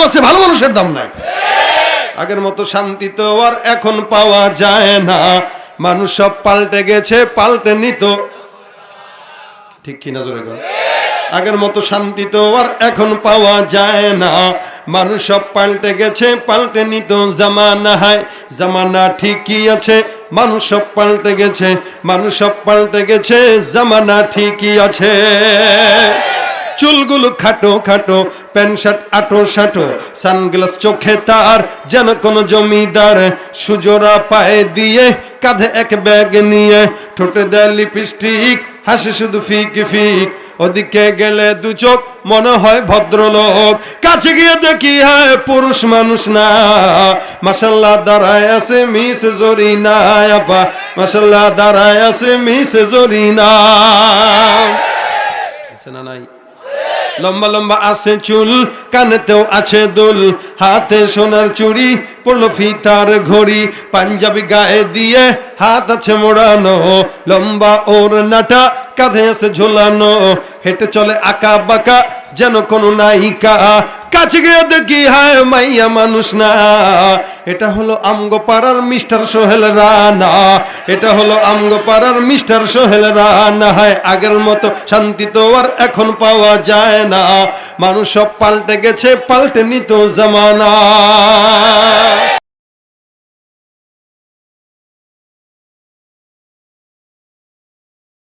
আছে, ভালো মানুষের দাম নাই। আগের মতো শান্তি তো আর এখন পাওয়া যায় না, মানুষ সব পাল্টে গেছে, পাল্টে নিত, ঠিক কিনা জোরে বলেন? আগের মতো শান্তি তো আর এখন পাওয়া যায় না, মানুষ সব পাল্টে গেছে, পাল্টে নিত জামানা। হায় জামানা ঠিকই আছে, মানুষ সব পাল্টে গেছে, মানুষ সব পাল্টে গেছে, জামানা ঠিকই আছে। চুলগুলো খাটো খাটো, প্যান্ট শার্ট আটো শাটো, সানগ্লাস চোখে তার যেন কোন জমিদার, সুজোরা পায়ে দিয়ে কাঁধে এক ব্যাগ নিয়ে, ঠোঁটে দেয় লিপস্টিক, হাসে শুধু ফিক ফিক, ওদিকে গেলে দু চোখ মনে হয় ভদ্রলোক, কাছে গিয়ে দেখি হয় পুরুষ মানুষ না। মাশাআল্লাহ দাঁড়ায় আছে মিস জরিনা আপা, মাশাআল্লাহ দাঁড়ায় আছে মিস জরিনা। আছে না নাই? লম্বা লম্বা আছে চুল, কানেতেও আছে দুল, হাতে সোনার চুড়ি, পড়লো ফিতার ঘড়ি, পাঞ্জাবি গায়ে দিয়ে হাত আছে মোড়ানো, লম্বা ওর নাটা কাঁধে আছে ঝোলানো, হেঁটে চলে আঁকা বাঁকা যেন কোনো নায়িকা, কাছে গিয়ে দেখি হায় মাইয়া মানুষ না। এটা হলো আমগো পাড়ার মিস্টার সোহেল রানা, এটা হলো আমগো পাড়ার মিস্টার সোহেল রানা। হায় আগের মতো শান্তি তো আর এখন পাওয়া যায় না, মানুষ সব পাল্টে গেছে, পাল্টে নিত জামানা।